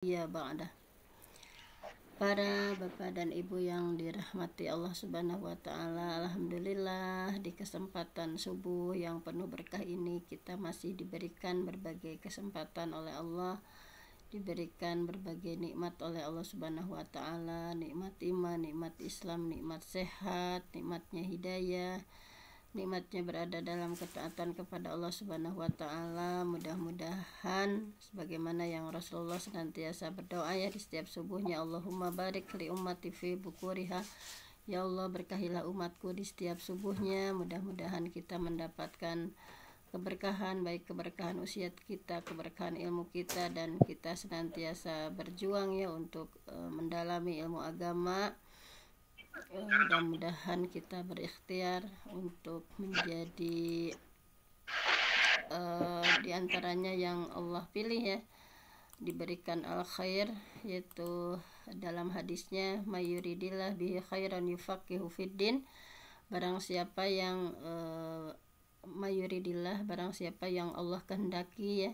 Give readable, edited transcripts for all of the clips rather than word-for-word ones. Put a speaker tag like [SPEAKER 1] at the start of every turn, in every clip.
[SPEAKER 1] Ya ba'da. Para bapak dan ibu yang dirahmati Allah Subhanahu wa taala, alhamdulillah di kesempatan subuh yang penuh berkah ini kita masih diberikan berbagai kesempatan oleh Allah, diberikan berbagai nikmat oleh Allah Subhanahu wa taala, nikmat iman, nikmat Islam, nikmat sehat, nikmatnya hidayah, nikmatnya berada dalam ketaatan kepada Allah Subhanahu wa taala. Mudah-mudahan sebagaimana yang Rasulullah senantiasa berdoa ya di setiap subuhnya, Allahumma barik li ummati fi bukuriha, ya Allah berkahilah umatku di setiap subuhnya. Mudah-mudahan kita mendapatkan keberkahan, baik keberkahan usia kita, keberkahan ilmu kita, dan kita senantiasa berjuang ya untuk mendalami ilmu agama. Mudah-mudahan kita berikhtiar untuk menjadi diantaranya yang Allah pilih ya, diberikan al khair, yaitu dalam hadisnya mayuridillah bihi khairan yufaqihu fiddin, barang siapa yang mayuridillah, barang siapa yang Allah kehendaki ya,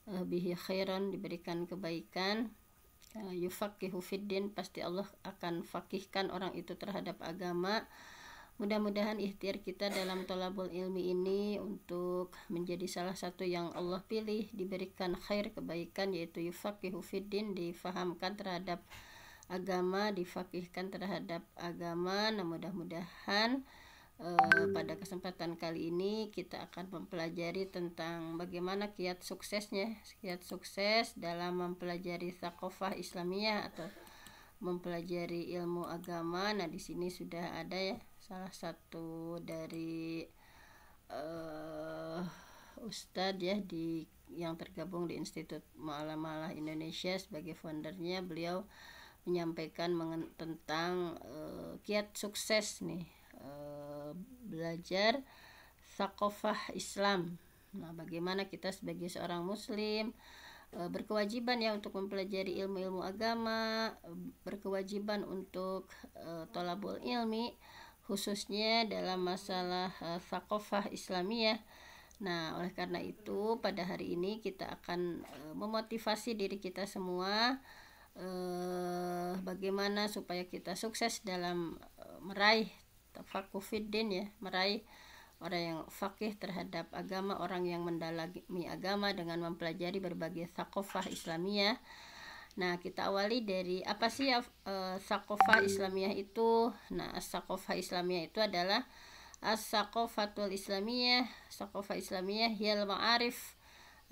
[SPEAKER 1] bihi khairan, diberikan kebaikan, yufaqihu fiddin, pasti Allah akan fakihkan orang itu terhadap agama. Mudah-mudahan ikhtiar kita dalam thalabul ilmi ini untuk menjadi salah satu yang Allah pilih, diberikan khair, kebaikan, yaitu yufaqihu fiddin, difahamkan terhadap agama, difakihkan terhadap agama. Nah, mudah-mudahan pada kesempatan kali ini kita akan mempelajari tentang bagaimana kiat suksesnya, kiat sukses dalam mempelajari tsaqafah Islamiyah atau mempelajari ilmu agama. Nah, di sini sudah ada ya salah satu dari Ustadz ya yang tergabung di Institut Mu'allamalah Indonesia sebagai foundernya. Beliau menyampaikan tentang kiat sukses nih, belajar tsaqafah Islam. Nah, bagaimana kita sebagai seorang muslim berkewajiban ya untuk mempelajari ilmu-ilmu agama, berkewajiban untuk thalabul ilmi, khususnya dalam masalah tsaqafah Islamiyah. Nah, oleh karena itu pada hari ini kita akan memotivasi diri kita semua bagaimana supaya kita sukses dalam meraih tafaqquh fiddin ya, meraih orang yang fakih terhadap agama, orang yang mendalami agama dengan mempelajari berbagai tsaqafah Islamiyah. Nah, kita awali dari apa sih tsaqafah Islamiyah itu? Nah, tsaqafah Islamiyah itu adalah as-tsaqafatul Islamiyah. Tsaqafah Islamiyah hiyal ma'arif,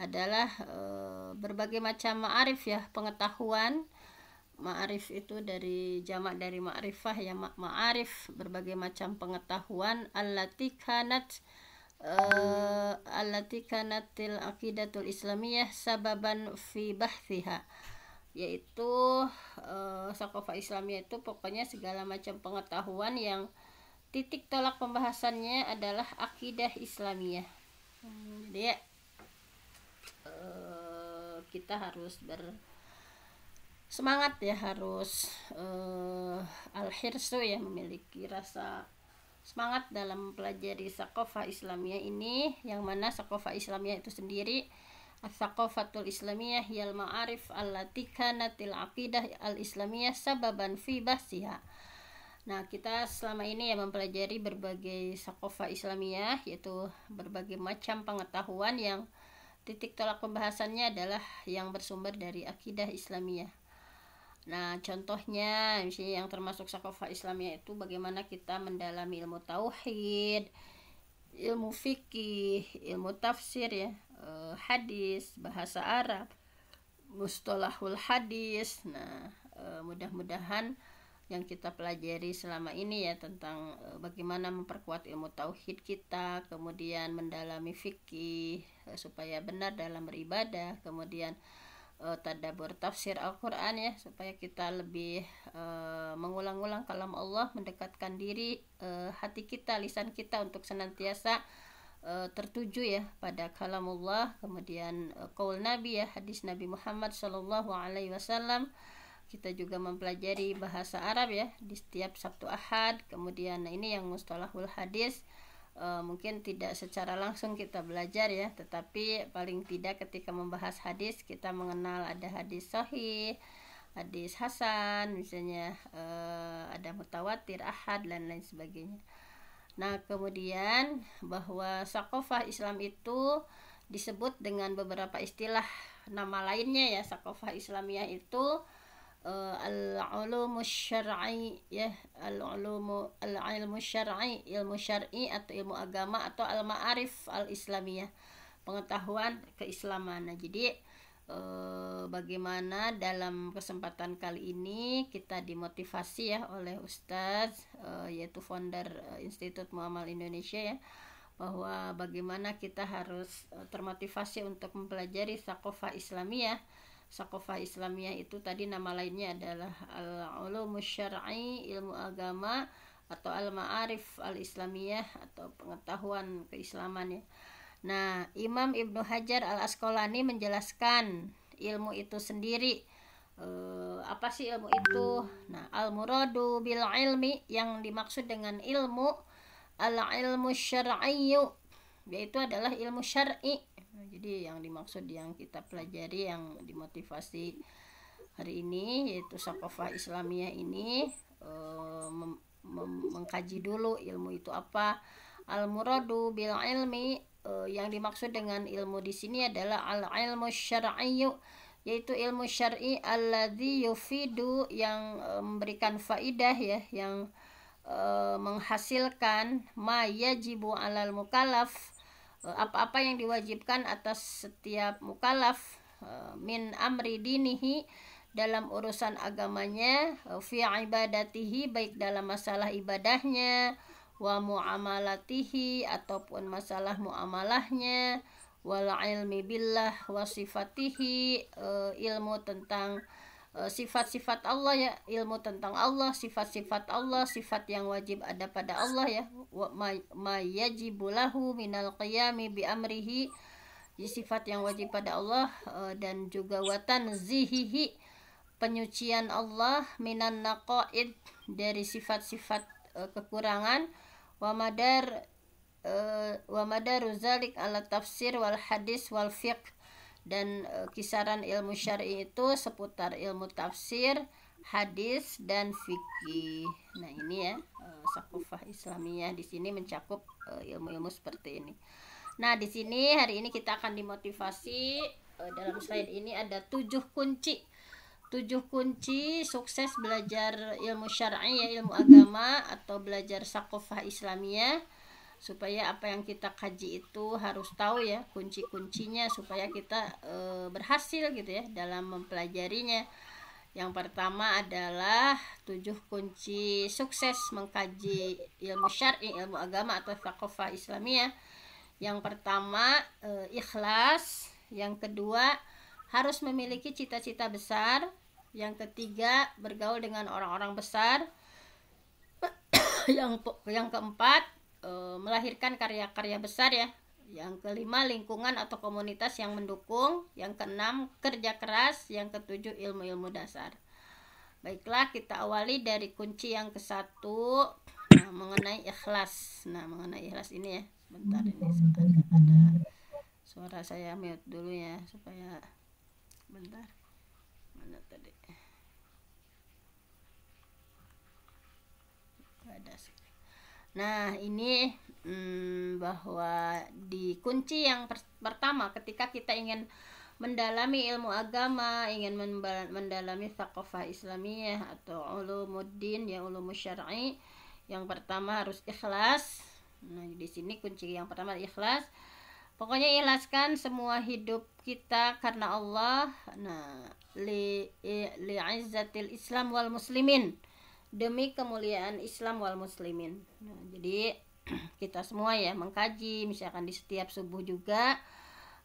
[SPEAKER 1] adalah berbagai macam ma'arif ya, pengetahuan. Ma'arif itu dari jamak dari ma'rifah ya, ma'arif, berbagai macam pengetahuan. Allati kanatil aqidatul islamiyah sababan fi bahthiha, yaitu tsaqafah Islamiyah itu pokoknya segala macam pengetahuan yang titik tolak pembahasannya adalah akidah Islamiyah. Jadi ya, kita harus semangat ya, harus al-hirsu ya, memiliki rasa semangat dalam mempelajari tsaqafah Islamiyah ini, yang mana tsaqafah Islamiyah itu sendiri as-tsaqafatul Islamiyah yal ma'arif allati kanatil aqidah al-islamiyah sababan fi bahsiha. Nah, kita selama ini ya mempelajari berbagai tsaqafah Islamiyah, yaitu berbagai macam pengetahuan yang titik tolak pembahasannya adalah yang bersumber dari akidah Islamiyah. Nah, contohnya misalnya yang termasuk tsaqafah Islamiyah itu bagaimana kita mendalami ilmu tauhid, ilmu fikih, ilmu tafsir ya, hadis, bahasa Arab, mustalahul hadis. Nah, mudah-mudahan yang kita pelajari selama ini ya tentang bagaimana memperkuat ilmu tauhid kita, kemudian mendalami fikih supaya benar dalam beribadah, kemudian tadabbur tafsir Al-Quran ya, supaya kita lebih mengulang-ulang kalam Allah, mendekatkan diri hati kita, lisan kita untuk senantiasa tertuju ya pada kalamullah, kemudian qaul Nabi ya, hadis Nabi Muhammad sallallahu alaihi wasallam. Kita juga mempelajari bahasa Arab ya di setiap Sabtu Ahad. Kemudian ini yang mustalahul hadis, mungkin tidak secara langsung kita belajar ya, tetapi paling tidak ketika membahas hadis kita mengenal ada hadis sahih, hadis hasan misalnya, ada mutawatir, ahad dan lain sebagainya. Nah, kemudian bahwa sakofah Islam itu disebut dengan beberapa istilah nama lainnya ya. Sakofah Islamiyah itu al-ulumu syar'i ya, al-ilmu syar'i, ilmu syar'i atau ilmu agama, atau al-ma'arif al-islamiyah, pengetahuan keislaman. Nah, jadi bagaimana dalam kesempatan kali ini kita dimotivasi ya oleh Ustadz, yaitu founder Institut Muamal Indonesia ya, bahwa bagaimana kita harus termotivasi untuk mempelajari sakofah Islamiyah. Sakofah Islamiyah itu tadi nama lainnya adalah al-ulumus syar'i, ilmu agama, atau al-ma'arif al-islamiyah atau pengetahuan keislaman ya. Nah, Imam Ibnu Hajar al-Asqalani menjelaskan ilmu itu sendiri. Apa sih ilmu itu? Nah, al-muradu bil ilmi, yang dimaksud dengan ilmu, al-ilmu syar'iyyu, yaitu adalah ilmu syar'i. Nah, jadi yang dimaksud yang kita pelajari, yang dimotivasi hari ini, yaitu sakofah Islamiyah ini, mengkaji dulu ilmu itu apa. Al-muradu bil ilmi, yang dimaksud dengan ilmu di sini adalah al-ilmu syar'iyyu, yaitu ilmu syar'i alladzi yufidu, yang memberikan faidah ya, yang menghasilkan ma yajibu alal mukallaf, apa-apa yang diwajibkan atas setiap mukallaf, min amri dinihi, dalam urusan agamanya, fi ibadatihi, baik dalam masalah ibadahnya, wa muamalatihi, ataupun masalah muamalahnya, wal ilmi billah wa sifatihi, ilmu tentang sifat-sifat Allah ya, ilmu tentang Allah, sifat-sifat Allah, sifat yang wajib ada pada Allah ya, ma yajibu lahu minal qiyami bi amrihi, sifat yang wajib pada Allah, dan juga watan zihihi, penyucian Allah, minan naqaid, dari sifat-sifat kekurangan, wa madaru zalik ala tafsir wal hadis wal fiqh, dan kisaran ilmu syar'i itu seputar ilmu tafsir, hadis, dan fikih. Nah, ini ya, sakofah Islamiyah di sini mencakup ilmu-ilmu seperti ini. Nah, di sini hari ini kita akan dimotivasi, dalam slide ini ada 7 kunci. 7 kunci sukses belajar ilmu syar'i ya, ilmu agama, atau belajar sakofah Islamiyah, supaya apa yang kita kaji itu harus tahu ya kunci-kuncinya, supaya kita berhasil gitu ya dalam mempelajarinya. Yang pertama adalah 7 kunci sukses mengkaji ilmu syar'i, ilmu agama atau sakofah Islamiyah. Yang pertama ikhlas, yang kedua harus memiliki cita-cita besar, yang ketiga bergaul dengan orang-orang besar, yang keempat melahirkan karya-karya besar ya, yang kelima lingkungan atau komunitas yang mendukung, yang keenam kerja keras, yang ketujuh ilmu-ilmu dasar. Baiklah, kita awali dari kunci yang ke-1, mengenai ikhlas. Nah, mengenai ikhlas ini ya, sebentar, ini ada suara saya mute dulu ya, supaya bentar, mana tadi ada. Nah, ini bahwa di kunci yang pertama, ketika kita ingin mendalami ilmu agama, ingin mendalami sakofah Islamiyah atau ulumuddin ya, ulumus syar'i, yang pertama harus ikhlas. Nah, di sini kunci yang pertama ikhlas. Pokoknya ikhlaskan semua hidup kita karena Allah. Nah, li'izzatil Islam wal muslimin, demi kemuliaan Islam wal muslimin. Nah, jadi kita semua ya mengkaji, misalkan di setiap subuh juga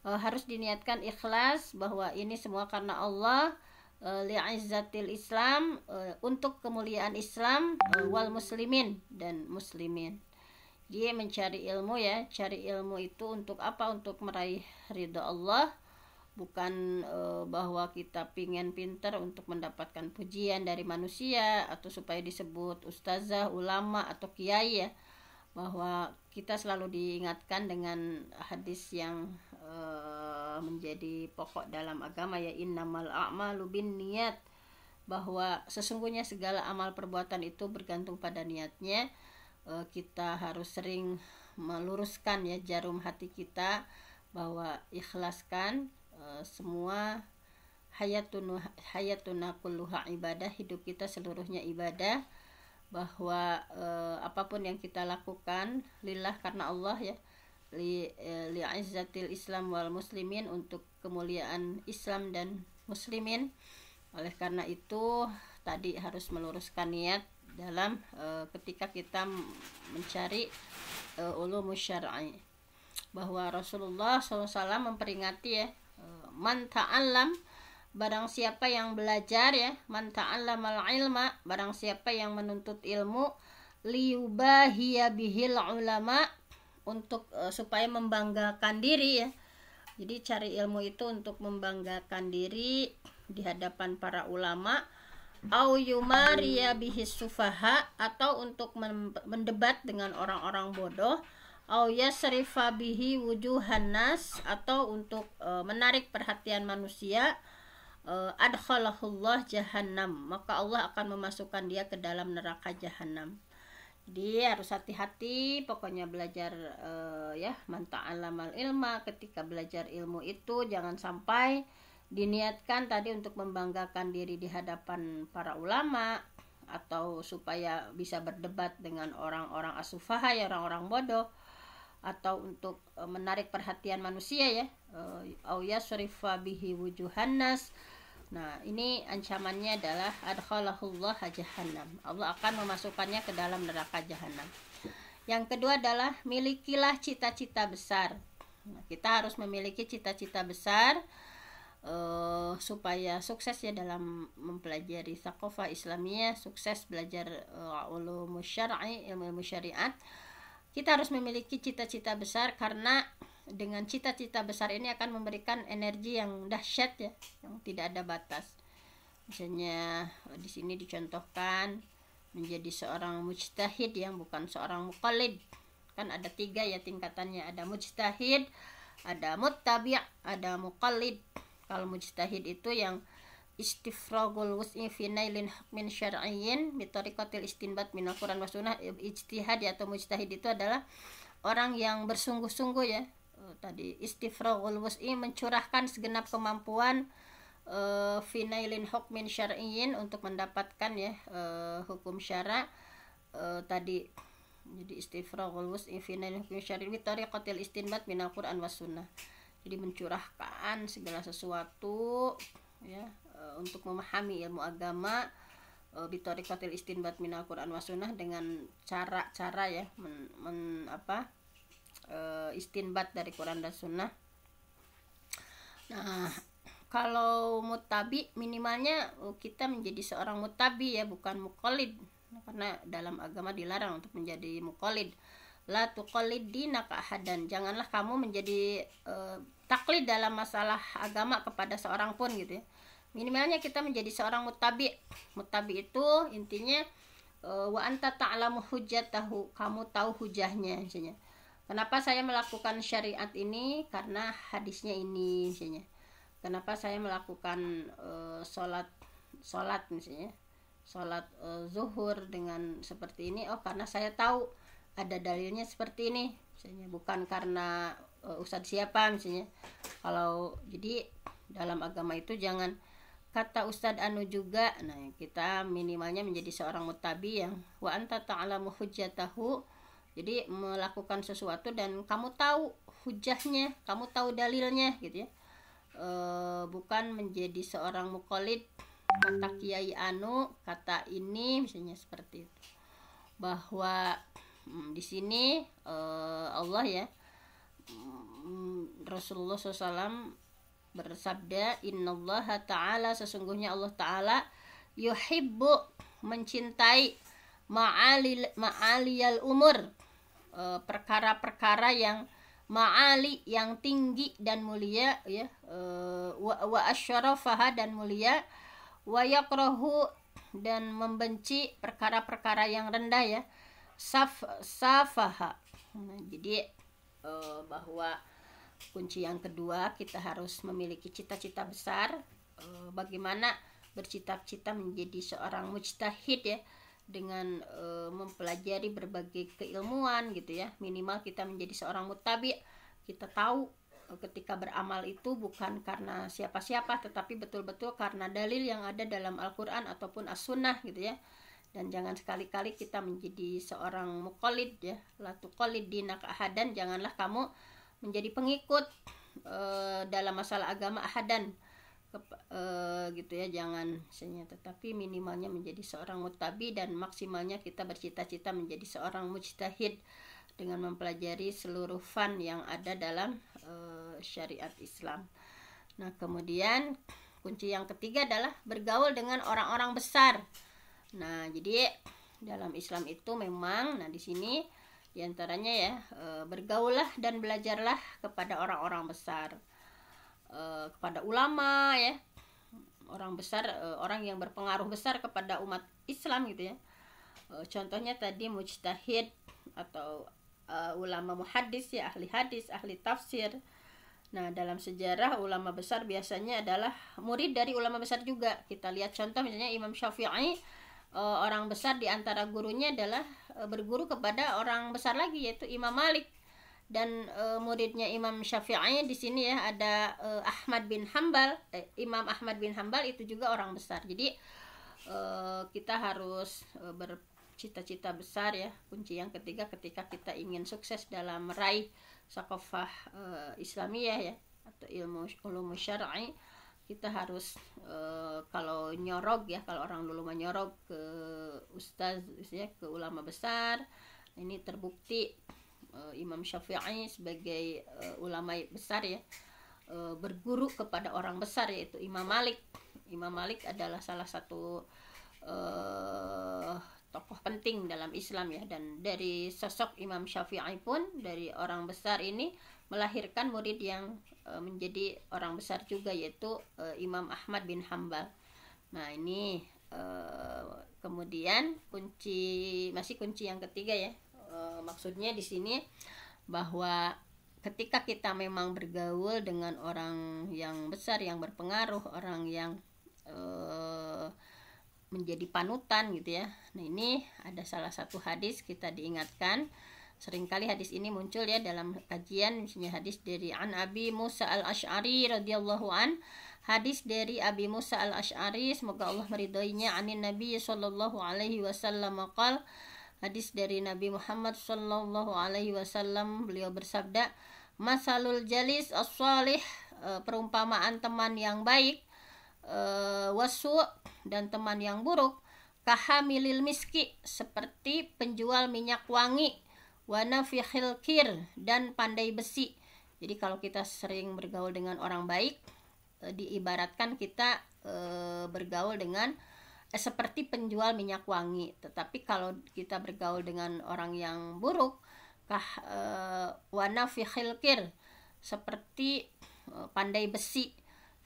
[SPEAKER 1] harus diniatkan ikhlas bahwa ini semua karena Allah, li'izzatil Islam, untuk kemuliaan Islam, wal muslimin, dan muslimin. Dia mencari ilmu ya, cari ilmu itu untuk apa? Untuk meraih ridha Allah, bukan bahwa kita pingin pinter untuk mendapatkan pujian dari manusia, atau supaya disebut ustazah, ulama, atau kiai ya. bahwa kita selalu diingatkan dengan hadis yang menjadi pokok dalam agama, ya innamal a'malu binniyat, bahwa sesungguhnya segala amal perbuatan itu bergantung pada niatnya. Kita harus sering meluruskan ya jarum hati kita, bahwa ikhlaskan semua hayatuna kulluha ibadah, hidup kita seluruhnya ibadah, bahwa apapun yang kita lakukan lillah, karena Allah ya, li izzatil Islam wal muslimin, untuk kemuliaan Islam dan muslimin. Oleh karena itu tadi harus meluruskan niat dalam ketika kita mencari ulum syar'i, bahwa Rasulullah SAW memperingati ya, man ta'allam, barang siapa yang belajar ya, man ta'allamal ilma, barang siapa yang menuntut ilmu, liyubahiya bihil ulama, untuk supaya membanggakan diri ya. Jadi cari ilmu itu untuk membanggakan diri di hadapan para ulama, au yumariya bihis sufaha, atau untuk mendebat dengan orang-orang bodoh, au yasrifa bihi wujuhan nas, atau untuk menarik perhatian manusia, adkhalahullah jahannam, maka Allah akan memasukkan dia ke dalam neraka jahannam. Jadi harus hati-hati pokoknya belajar ya, man ta'allamal ilma, ketika belajar ilmu itu jangan sampai diniatkan tadi untuk membanggakan diri di hadapan para ulama, atau supaya bisa berdebat dengan orang-orang asufaha ya, orang-orang bodoh, atau untuk menarik perhatian manusia ya, au yasrifa bihi wujuhan nas. Nah, ini ancamannya adalah adkhalahullah jahannam, Allah akan memasukkannya ke dalam neraka jahanam. Yang kedua adalah milikilah cita-cita besar. Nah, kita harus memiliki cita-cita besar supaya sukses ya dalam mempelajari tsaqafah Islamiyah, sukses belajar ulum syar'i, ilmu syariat. Kita harus memiliki cita-cita besar, karena dengan cita-cita besar ini akan memberikan energi yang dahsyat ya, yang tidak ada batas. Misalnya di sini dicontohkan menjadi seorang mujtahid yang bukan seorang muqallid. Kan ada 3 ya tingkatannya, ada mujtahid, ada muttabi', ada muqallid. Kalau mujtahid itu yang istifragul wus'i fi nailin hukmin syar'iyyin bi tariqatil istinbat min al-Qur'an wa sunnah. Ijtihad atau mujtahid itu adalah orang yang bersungguh-sungguh ya, tadi istifragul wus'i, mencurahkan segenap kemampuan fi nailin hukmin syar'iyyin, untuk mendapatkan ya hukum syara tadi. Jadi istifragul wus'i fi nailin hukmin syar'iyyin bi tariqatil istinbat min al-Qur'an wa sunnah. Jadi mencurahkan segala sesuatu ya untuk memahami ilmu agama bitariqatil istinbat minal Qur'an wa sunnah, dengan cara-cara ya istinbat dari Quran dan sunnah. Nah, kalau mutabi, minimalnya kita menjadi seorang mutabi ya, bukan muqallid, karena dalam agama dilarang untuk menjadi muqallid. La tuqallid dinaka ahadan, janganlah kamu menjadi taklid dalam masalah agama kepada seorang pun gitu ya. Minimalnya kita menjadi seorang mutabi. Mutabi itu intinya wa anta ta'lamu hujjatahu, kamu tahu hujahnya misalnya. Kenapa saya melakukan syariat ini? Karena hadisnya ini misalnya. Kenapa saya melakukan sholat misalnya, sholat zuhur dengan seperti ini? Oh, karena saya tahu ada dalilnya seperti ini misalnya, bukan karena ustadz siapa misalnya. Kalau jadi dalam agama itu jangan kata Ustadz Anu juga. Nah, kita minimalnya menjadi seorang mutabi yang wa anta ta'lamu hujjatahu, jadi melakukan sesuatu dan kamu tahu hujahnya, kamu tahu dalilnya gitu ya. Bukan menjadi seorang muqallid, kata Kiai Anu, kata ini misalnya, seperti itu. Bahwa di sini Allah ya, Rasulullah SAW bersabda, innallaha ta'ala, sesungguhnya Allah ta'ala yuhibbu, mencintai ma'aliyal umur, perkara-perkara yang ma'ali, yang tinggi dan mulia ya, wa asyarafaha, dan mulia, wa yakrahu, dan membenci perkara-perkara yang rendah ya, safaha. Nah, jadi bahwa kunci yang kedua, kita harus memiliki cita-cita besar. Bagaimana bercita-cita menjadi seorang mujtahid ya, dengan mempelajari berbagai keilmuan gitu ya. Minimal kita menjadi seorang muttabi. Kita tahu ketika beramal itu bukan karena siapa-siapa, tetapi betul-betul karena dalil yang ada dalam Al-Quran ataupun As-Sunnah gitu ya. Dan jangan sekali-kali kita menjadi seorang muqallid ya, la tuqallid dinaka ahadan, janganlah kamu menjadi pengikut dalam masalah agama ahadan gitu ya, jangan misalnya, tetapi minimalnya menjadi seorang muttabi, dan maksimalnya kita bercita-cita menjadi seorang mujtahid dengan mempelajari seluruh fan yang ada dalam syariat Islam. Nah, kemudian kunci yang ketiga adalah bergaul dengan orang-orang besar. Nah, jadi dalam Islam itu memang, nah di sini diantaranya ya, bergaullah dan belajarlah kepada orang-orang besar, kepada ulama ya, orang besar, orang yang berpengaruh besar kepada umat Islam gitu ya. Contohnya tadi mujtahid atau ulama muhaddis ya, ahli hadis, ahli tafsir. Nah, dalam sejarah ulama besar biasanya adalah murid dari ulama besar juga. Kita lihat contoh misalnya Imam Syafi'i, orang besar di antara gurunya adalah berguru kepada orang besar lagi, yaitu Imam Malik. Dan muridnya Imam Syafi'i di sini ya ada Ahmad bin Hambal. Imam Ahmad bin Hambal itu juga orang besar. Jadi kita harus bercita-cita besar ya. Kunci yang ketiga ketika kita ingin sukses dalam meraih Saqafah Islamiyah ya, atau ilmu syar'i, kita harus kalau nyorog ya, kalau orang dulu menyorog ke ustaz ya, ke ulama besar, ini terbukti Imam Syafi'i sebagai ulama besar ya, berguru kepada orang besar yaitu Imam Malik. Imam Malik adalah salah satu tokoh penting dalam Islam ya, dan dari sosok Imam Syafi'i pun, dari orang besar ini melahirkan murid yang menjadi orang besar juga, yaitu Imam Ahmad bin Hambal. Nah, ini kemudian masih kunci yang ketiga ya. Maksudnya di sini bahwa ketika kita memang bergaul dengan orang yang besar, yang berpengaruh, orang yang menjadi panutan gitu ya. Nah, ini ada salah satu hadis kita diingatkan. Seringkali hadis ini muncul ya dalam kajian, misalnya hadis dari An Abi Musa al-Asy'ari radhiyallahu an. Hadis dari Abi Musa al-Asy'ari, semoga Allah meridhoinya, anin Nabi sallallahu alaihi wasallam qala, hadis dari Nabi Muhammad sallallahu alaihi wasallam, beliau bersabda, masalul jalis as-salih, perumpamaan teman yang baik, wasu, dan teman yang buruk, kahamilil miski, seperti penjual minyak wangi, wanafihil kir, dan pandai besi. Jadi kalau kita sering bergaul dengan orang baik, diibaratkan kita bergaul dengan seperti penjual minyak wangi. Tetapi kalau kita bergaul dengan orang yang buruk, wanafihil kir, seperti pandai besi.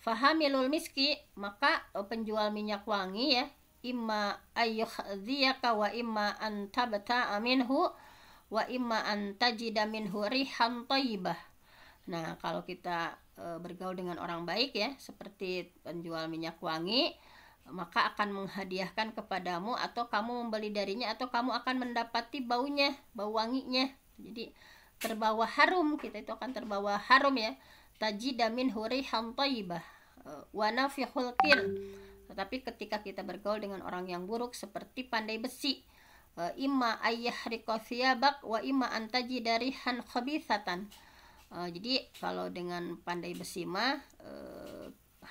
[SPEAKER 1] Fahamilul miski, maka penjual minyak wangi ya, imma ayyuhdhiyaka wa imma an tabta'a minhu wa imma an tajida minhu rihan thayyibah. Nah, kalau kita bergaul dengan orang baik ya, seperti penjual minyak wangi, maka akan menghadiahkan kepadamu, atau kamu membeli darinya, atau kamu akan mendapati baunya, bau wanginya. Jadi terbawa harum, kita itu akan terbawa harum ya. Tajida minhu rihan thayyibah wa nafihul kir. Tetapi ketika kita bergaul dengan orang yang buruk, seperti pandai besi, imma ayyahriqa thiyabak wa imma antajida rihan khabithatan. Jadi kalau dengan pandai besi mah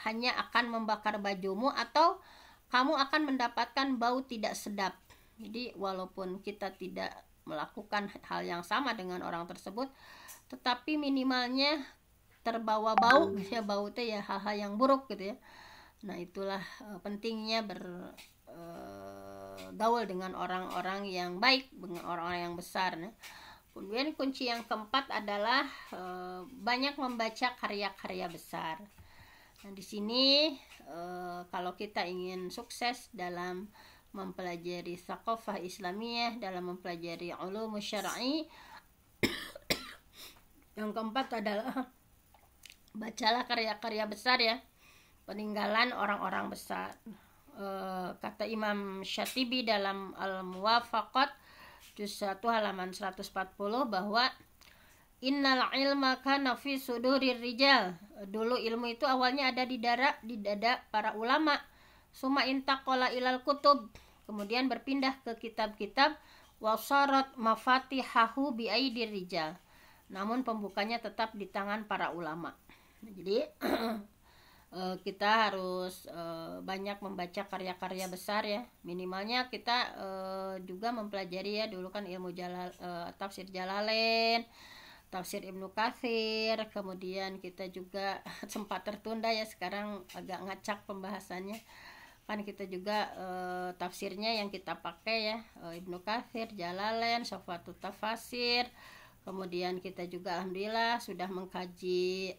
[SPEAKER 1] hanya akan membakar bajumu, atau kamu akan mendapatkan bau tidak sedap. Jadi walaupun kita tidak melakukan hal yang sama dengan orang tersebut, tetapi minimalnya terbawa bau, misalnya bau itu ya hal-hal yang buruk gitu ya. Nah, itulah pentingnya bergaul dengan orang-orang yang baik, dengan orang-orang yang besar. Nah, kemudian kunci yang keempat adalah banyak membaca karya-karya besar. Nah, di sini kalau kita ingin sukses dalam mempelajari thaqafah Islamiyah, dalam mempelajari ulum syar'i. Yang keempat adalah bacalah karya-karya besar ya, peninggalan orang-orang besar. Kata Imam Syatibi dalam Al-Muwafaqat juz 1 halaman 140 bahwa innal ilma kana fi sudurir rijal. Dulu ilmu itu awalnya ada di dada para ulama. Summa intaqala ilal kutub, kemudian berpindah ke kitab-kitab. Wasarat mafatihahu bi aidir rijal, namun pembukanya tetap di tangan para ulama. Jadi kita harus banyak membaca karya-karya besar ya. Minimalnya kita juga mempelajari ya, dulu kan ilmu tafsir Jalalain, tafsir Ibnu Katsir. Kemudian kita juga sempat tertunda ya, sekarang agak ngacak pembahasannya. Kan kita juga tafsirnya yang kita pakai ya, Ibnu Katsir, Jalalain, Syafatut Tafasir. Kemudian kita juga alhamdulillah sudah mengkaji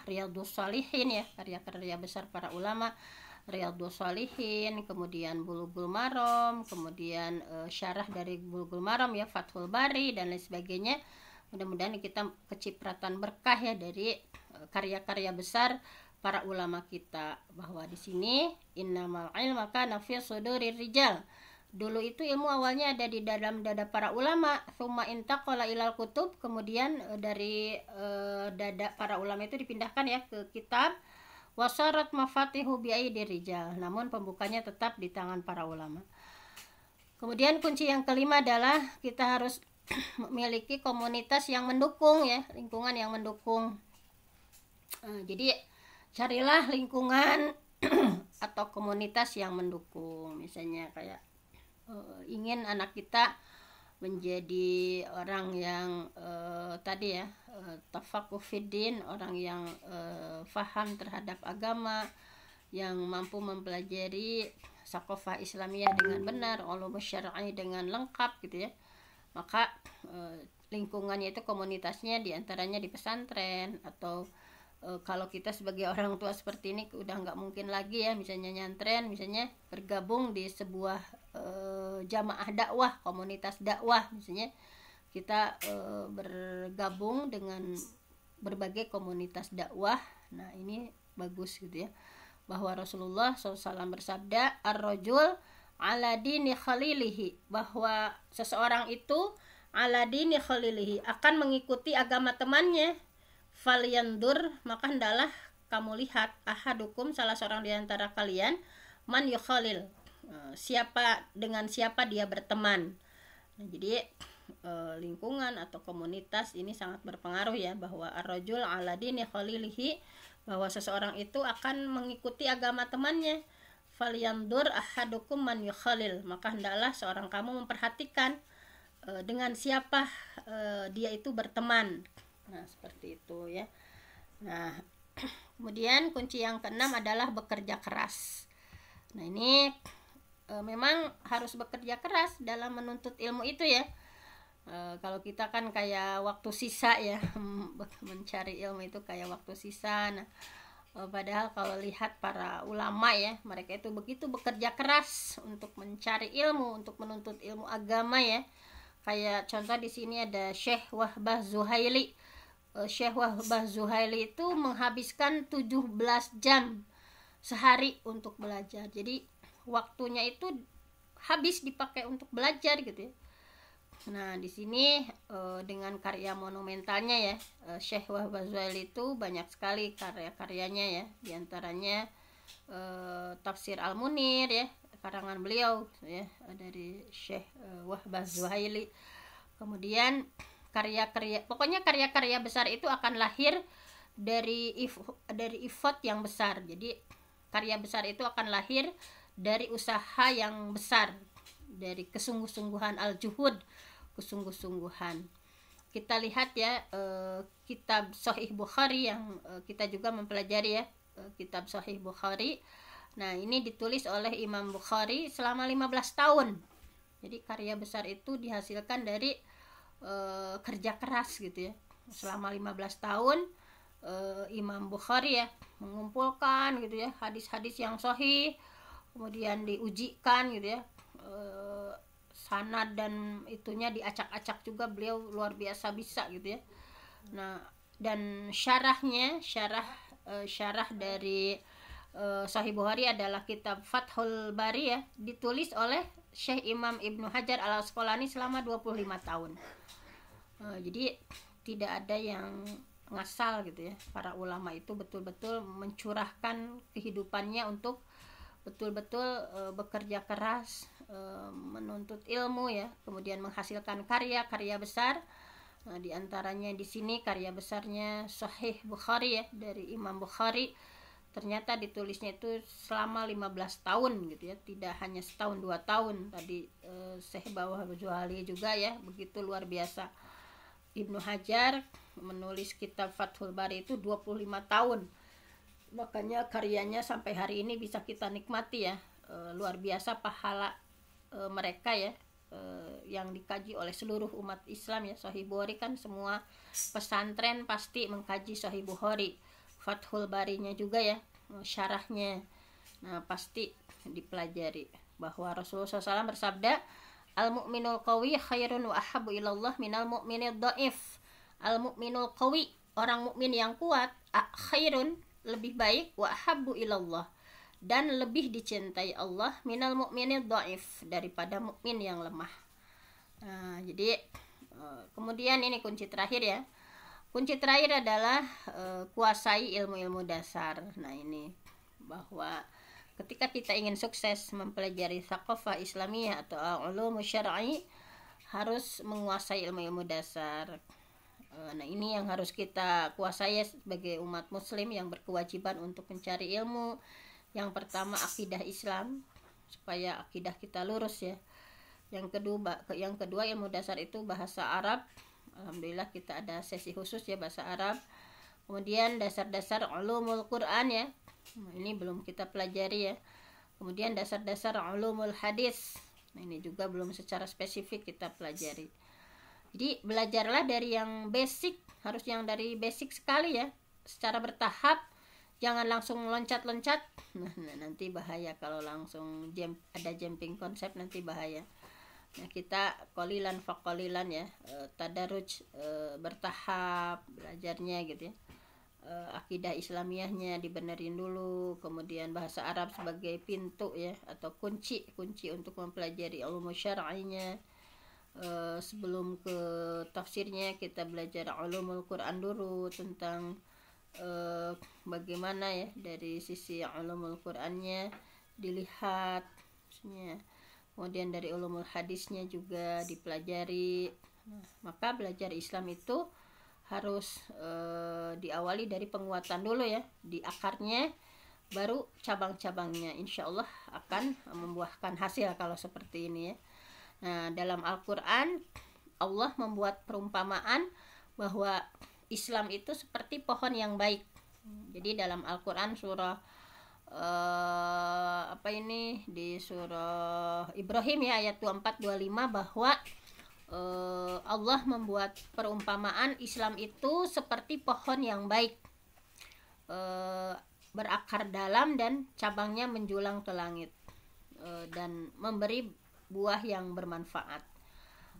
[SPEAKER 1] Riyadhus Shalihin ya, karya-karya besar para ulama, Riyadhus Shalihin, kemudian Bulughul Maram, kemudian syarah dari Bulughul Maram ya, Fathul Bari dan lain sebagainya. Mudah-mudahan kita kecipratan berkah ya dari karya-karya besar para ulama kita, bahwa di sini innamal ilma kana fi sudurir rijal. Dulu itu ilmu awalnya ada di dalam dada para ulama, summa intaqala ilal kutub, kemudian dari dada para ulama itu dipindahkan ya ke kitab. Wasarat mafatihu bi aidir rijal, namun pembukanya tetap di tangan para ulama. Kemudian kunci yang kelima adalah kita harus memiliki komunitas yang mendukung ya, lingkungan yang mendukung. Jadi carilah lingkungan atau komunitas yang mendukung. Misalnya kayak ingin anak kita menjadi orang yang tadi ya, tafaquh fiddin, orang yang faham terhadap agama, yang mampu mempelajari thaqafah Islamiyah dengan benar, ulum syar'i dengan lengkap gitu ya. Maka lingkungannya itu komunitasnya diantaranya di pesantren, atau kalau kita sebagai orang tua seperti ini udah nggak mungkin lagi ya, misalnya nyantren, misalnya bergabung di sebuah jamaah dakwah, komunitas dakwah, misalnya kita bergabung dengan berbagai komunitas dakwah. Nah ini bagus gitu ya, bahwa Rasulullah SAW bersabda, ar-rajul ala dini khalilihi, bahwa seseorang itu ala dini khalilihi, akan mengikuti agama temannya. Falyandur, maka hendaklah kamu lihat, ahadukum, salah seorang di antara kalian, man yukhalil, dengan siapa dia berteman. Nah, jadi lingkungan atau komunitas ini sangat berpengaruh ya, bahwa ar-rajul ala dini khalilihi, bahwa seseorang itu akan mengikuti agama temannya. Falyandur ahadukum man yukhalil, maka hendaklah seorang kamu memperhatikan dengan siapa dia itu berteman. Nah seperti itu ya. Nah kemudian kunci yang keenam adalah bekerja keras. Nah ini memang harus bekerja keras dalam menuntut ilmu itu ya. Kalau kita kan kayak waktu sisa ya, mencari ilmu itu kayak waktu sisa. Nah padahal kalau lihat para ulama ya, mereka itu begitu bekerja keras untuk mencari ilmu, untuk menuntut ilmu agama ya. Kayak contoh di sini ada Syekh Wahbah Zuhaili. Syekh Wahbah Zuhaili itu menghabiskan 17 jam sehari untuk belajar. Jadi waktunya itu habis dipakai untuk belajar gitu ya. Nah di sini dengan karya monumentalnya ya, Syekh Wahbah Zuhaili itu banyak sekali karya-karyanya ya. Di antaranya Tafsir Al-Munir ya, karangan beliau ya, dari Syekh Wahbah Zuhaili. Kemudian pokoknya karya-karya besar itu akan lahir dari effort yang besar. Jadi karya besar itu akan lahir dari usaha yang besar, dari kesungguh-sungguhan, al-juhud, kesungguh-sungguhan. Kita lihat ya kitab Sahih Bukhari yang kita juga mempelajari ya, kitab Sahih Bukhari. Nah ini ditulis oleh Imam Bukhari selama 15 tahun. Jadi karya besar itu dihasilkan dari kerja keras gitu ya. Selama 15 tahun Imam Bukhari ya mengumpulkan gitu ya hadis-hadis yang sahih, kemudian diujikan gitu ya, sanad dan itunya diacak-acak juga, beliau luar biasa bisa gitu ya. Nah, dan syarah dari Sahih Bukhari adalah kitab Fathul Bari ya, ditulis oleh Syekh Imam Ibnu Hajar Al Asqalani selama 25 tahun. Jadi tidak ada yang ngasal gitu ya. Para ulama itu betul-betul mencurahkan kehidupannya untuk betul-betul bekerja keras, menuntut ilmu ya, kemudian menghasilkan karya-karya besar. Nah, di antaranya di sini karya besarnya Sahih Bukhari ya, dari Imam Bukhari. Ternyata ditulisnya itu selama 15 tahun gitu ya, tidak hanya setahun 2 tahun. Tadi Syekh Bawah Zuhali juga ya, begitu luar biasa. Ibnu Hajar menulis kitab Fathul Bari itu 25 tahun. Makanya karyanya sampai hari ini bisa kita nikmati ya. Luar biasa pahala mereka ya, yang dikaji oleh seluruh umat Islam ya. Sahih Bukhari kan semua pesantren pasti mengkaji Sahih Bukhari. Fathul Barinya juga ya, syarahnya. Nah, pasti dipelajari bahwa Rasulullah SAW bersabda, al-mu'minul qawi khairun wa ahabbu ilallah minal mu'minid dhaif. Al-mu'minul qawi, orang mukmin yang kuat, khairun, lebih baik, wa ahabbu ilallah, dan lebih dicintai Allah, minal mu'minid dhaif, daripada mukmin yang lemah. Nah, jadi kemudian ini kunci terakhir ya. Kunci terakhir adalah kuasai ilmu-ilmu dasar. Nah, ini bahwa ketika kita ingin sukses mempelajari thaqafah Islamiyah atau ulum syar'i, harus menguasai ilmu-ilmu dasar. Nah, ini yang harus kita kuasai sebagai umat muslim yang berkewajiban untuk mencari ilmu. Yang pertama akidah Islam, supaya akidah kita lurus ya. Yang kedua ilmu dasar itu bahasa Arab. Alhamdulillah kita ada sesi khusus ya bahasa Arab. Kemudian dasar-dasar ulumul Quran ya, ini belum kita pelajari ya. Kemudian dasar-dasar ulumul hadis, nah ini juga belum secara spesifik kita pelajari. Jadi belajarlah dari yang basic, harus yang dari basic sekali ya, secara bertahap, jangan langsung loncat-loncat. Nah, nanti bahaya kalau langsung ada jumping konsep, nanti bahaya. Nah, kita qalilan faqalilan ya, tadaruj, bertahap belajarnya gitu ya. Akidah Islamiyahnya dibenerin dulu, kemudian bahasa Arab sebagai pintu ya, atau kunci untuk mempelajari ilmu syar'inya. Sebelum ke tafsirnya kita belajar ulumul Quran dulu, tentang bagaimana ya dari sisi ulumul Qurannya dilihat maksudnya. Kemudian dari ulumul hadisnya juga dipelajari. Nah, maka belajar Islam itu harus diawali dari penguatan dulu ya, di akarnya, baru cabang-cabangnya insya Allah akan membuahkan hasil kalau seperti ini ya. Nah, dalam Al-Quran Allah membuat perumpamaan bahwa Islam itu seperti pohon yang baik. Jadi dalam Al-Quran surah di surah Ibrahim ya, ayat 24-25, bahwa Allah membuat perumpamaan Islam itu seperti pohon yang baik, berakar dalam dan cabangnya menjulang ke langit, dan memberi buah yang bermanfaat.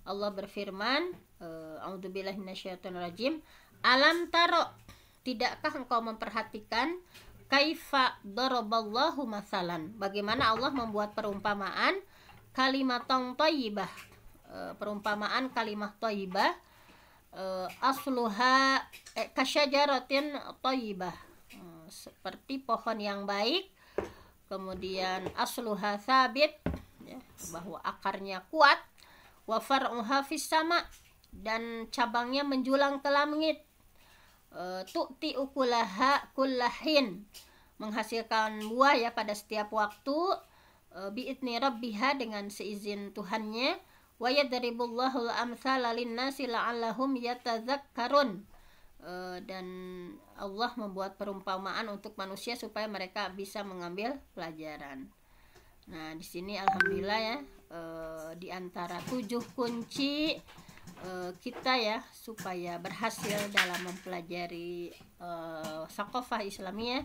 [SPEAKER 1] Allah berfirman, a'udzubillahi minasyaitonirrajim, alam taro, tidakkah engkau memperhatikan, kaifa daraballahu masalan, bagaimana Allah membuat perumpamaan kalimatun thayyibah, perumpamaan kalimah thayyibah, asluha kasyajaratin thayyibah, seperti pohon yang baik, kemudian asluha sabit ya, bahwa akarnya kuat, wa far'uha fis sama, dan cabangnya menjulang ke langit, tu'ti ukulaha kullahin, menghasilkan buah ya pada setiap waktu, bi'idni rabbiha, dengan seizin Tuhannya, wa yadribullahu al-amthala lin-nasi la'allahum yatadzakkarun, dan Allah membuat perumpamaan untuk manusia supaya mereka bisa mengambil pelajaran. Nah, di sini alhamdulillah ya, di antara 7 kunci kita ya supaya berhasil dalam mempelajari thaqafah Islamiyah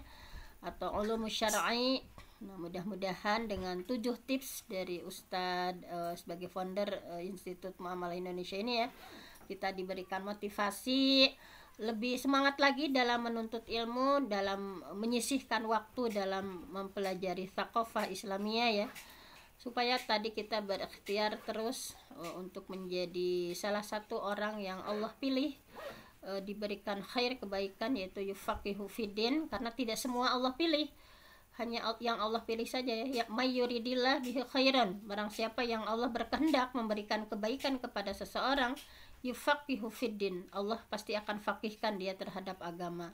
[SPEAKER 1] atau ulum syar'i, Nah, mudah-mudahan dengan 7 tips dari Ustadz sebagai founder Institut Muamalah Indonesia ini ya, kita diberikan motivasi lebih semangat lagi dalam menuntut ilmu, dalam menyisihkan waktu dalam mempelajari thaqafah Islamiyah ya, supaya tadi kita berikhtiar terus untuk menjadi salah satu orang yang Allah pilih, diberikan khair, kebaikan, yaitu yufaqihu fiddin, karena tidak semua Allah pilih, hanya yang Allah pilih saja ya, mayyuridillah bihi khairan, barang siapa yang Allah berkehendak memberikan kebaikan kepada seseorang, yufaqihu fiddin, Allah pasti akan fakihkan dia terhadap agama.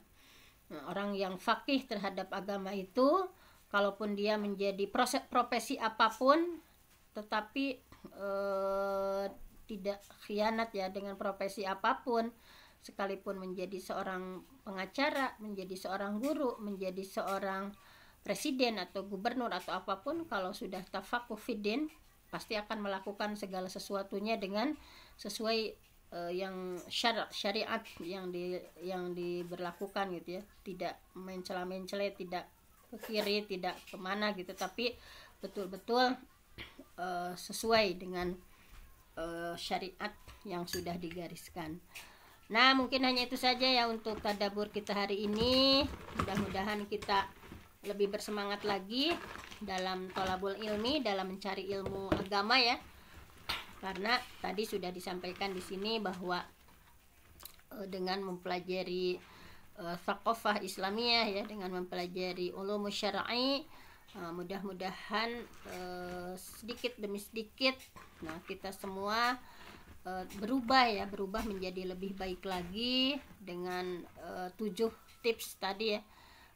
[SPEAKER 1] Nah, orang yang fakih terhadap agama itu, kalaupun dia menjadi profesi apapun, tetapi tidak khianat ya dengan profesi apapun, sekalipun menjadi seorang pengacara, menjadi seorang guru, menjadi seorang presiden atau gubernur atau apapun, kalau sudah tafaqquh fiddin, pasti akan melakukan segala sesuatunya dengan sesuai yang syariat yang diberlakukan gitu ya, tidak mencela-mencela, tidak ke kiri, tidak kemana gitu, tapi betul-betul sesuai dengan syariat yang sudah digariskan. Nah, mungkin hanya itu saja ya untuk tadabbur kita hari ini. Mudah-mudahan kita lebih bersemangat lagi dalam thalabul ilmi, dalam mencari ilmu agama ya. Karena tadi sudah disampaikan di sini bahwa dengan mempelajari thaqafah Islamiyah ya, dengan mempelajari ulum syar'i, mudah-mudahan sedikit demi sedikit kita semua berubah menjadi lebih baik lagi dengan 7 tips tadi ya,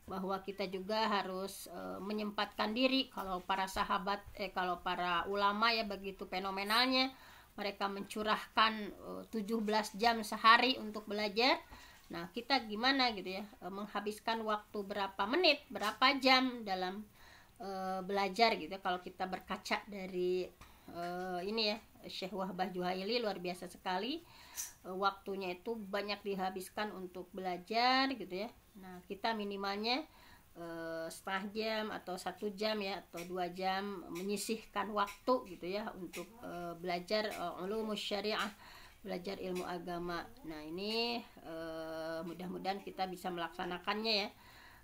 [SPEAKER 1] bahwa kita juga harus menyempatkan diri. Kalau para sahabat kalau para ulama ya begitu fenomenalnya, mereka mencurahkan 17 jam sehari untuk belajar. Nah, kita gimana gitu ya, menghabiskan waktu berapa menit, berapa jam dalam belajar gitu. Kalau kita berkaca dari ini ya, Syekh Wahbah Juhaili luar biasa sekali, waktunya itu banyak dihabiskan untuk belajar gitu ya. Nah, kita minimalnya setengah jam atau 1 jam ya, atau 2 jam menyisihkan waktu gitu ya untuk belajar ulumus syariah, belajar ilmu agama. Nah, ini mudah-mudahan kita bisa melaksanakannya ya.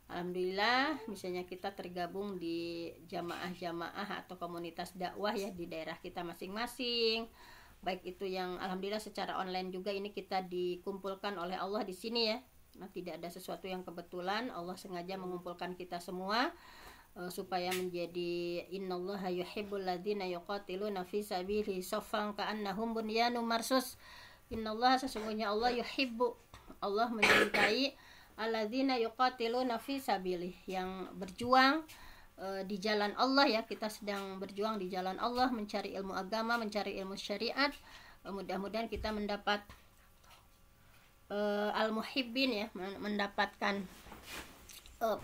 [SPEAKER 1] Alhamdulillah, misalnya kita tergabung di jamaah-jamaah atau komunitas dakwah ya di daerah kita masing-masing. Baik itu yang alhamdulillah secara online juga, ini kita dikumpulkan oleh Allah di sini ya. Nah, tidak ada sesuatu yang kebetulan, Allah sengaja mengumpulkan kita semua supaya menjadi innallaha yuhibbul ladzina yuqatiluna fi sabilihi shaffan ka'annahum bunyanun marsus. Innallaha, sesungguhnya Allah, yuhibbu, Allah mencintai alladzina yuqatiluna fi sabilih, yang berjuang di jalan Allah ya. Kita sedang berjuang di jalan Allah, mencari ilmu agama, mencari ilmu syariat. Mudah-mudahan kita mendapat al-muhibbin ya, mendapatkan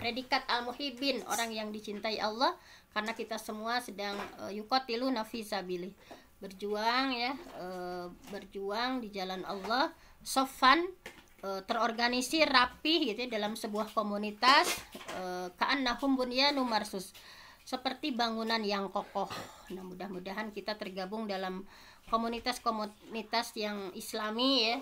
[SPEAKER 1] predikat al-muhibbin, orang yang dicintai Allah, karena kita semua sedang yuqatiluna fi sabilih, berjuang ya, berjuang di jalan Allah, sofan, terorganisir rapi gitu ya, dalam sebuah komunitas, ka'annahum bunyanun marsus, seperti bangunan yang kokoh. Nah, mudah-mudahan kita tergabung dalam komunitas-komunitas yang islami ya,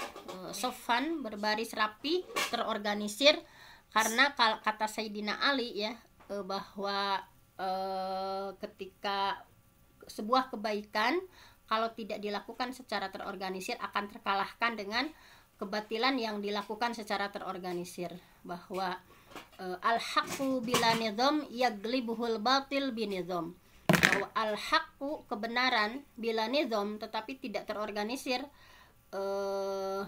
[SPEAKER 1] sofan, berbaris rapi, terorganisir, karena kata Sayyidina Ali ya, bahwa ketika sebuah kebaikan kalau tidak dilakukan secara terorganisir akan terkalahkan dengan kebatilan yang dilakukan secara terorganisir. Bahwa al-haqqu bila nizam yaglibuhul batil binizam, bahwa al-haqqu, kebenaran, bila nizam, tetapi tidak terorganisir,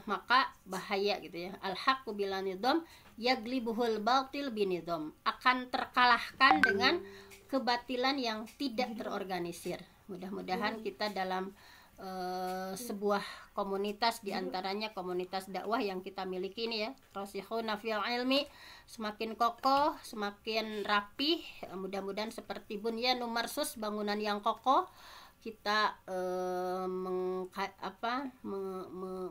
[SPEAKER 1] maka bahaya gitu ya. Al-haqqu bila nizam yaglibuhul batil binizam, akan terkalahkan dengan kebatilan yang tidak terorganisir. Mudah-mudahan kita dalam sebuah komunitas, diantaranya komunitas dakwah yang kita miliki ini ya, rasikhuna fil ilmi, semakin kokoh, semakin rapih. Mudah-mudahan seperti bunyanun marsus, bangunan yang kokoh, kita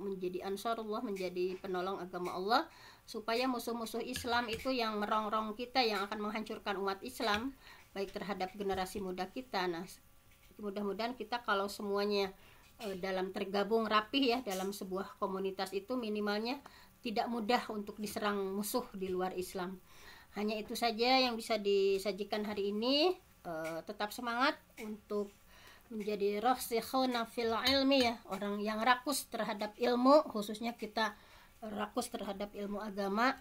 [SPEAKER 1] menjadi ansarullah, menjadi penolong agama Allah, supaya musuh-musuh Islam itu yang merongrong kita, yang akan menghancurkan umat Islam, baik terhadap generasi muda kita. Nah, mudah-mudahan kita kalau semuanya dalam tergabung rapih ya dalam sebuah komunitas itu, minimalnya tidak mudah untuk diserang musuh di luar Islam. Hanya itu saja yang bisa disajikan hari ini. Tetap semangat untuk menjadi rasikhuna fil ilmi ya, orang yang rakus terhadap ilmu, khususnya kita rakus terhadap ilmu agama,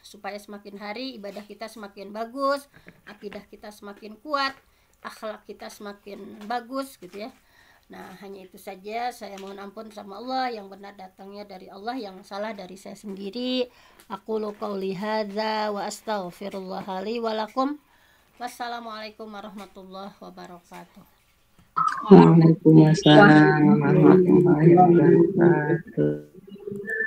[SPEAKER 1] supaya semakin hari ibadah kita semakin bagus, akidah kita semakin kuat, akhlak kita semakin bagus gitu ya. Nah, hanya itu saja. Saya mohon ampun sama Allah, yang benar datangnya dari Allah, yang salah dari saya sendiri. Aqulu qauli hadza wa astaghfirullah li wa lakum. Wassalamualaikum warahmatullahi wabarakatuh.
[SPEAKER 2] Waalaikumsalam warahmatullahi wabarakatuh.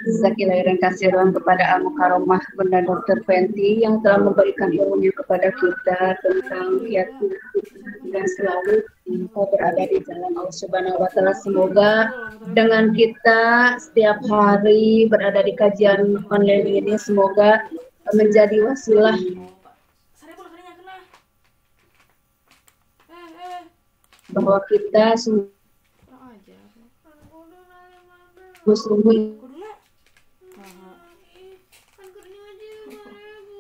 [SPEAKER 3] Jazakallahu khairan kepada Al-Mukarramah Bunda Dr. Fenty yang telah memberikan ilmunya kepada kita tentang keyakinan dan selalu berada di jalan Allah Subhanahu wa taala. Semoga dengan kita setiap hari berada di kajian online ini, semoga menjadi wasilah bahwa kita sungguh-sungguh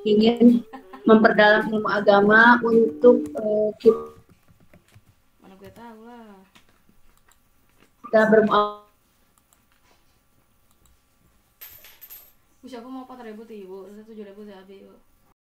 [SPEAKER 3] ingin memperdalam ilmu agama untuk kita bermuamalah.
[SPEAKER 4] Siapa mau 4.000 tuh ibu, 7.000 saya habis.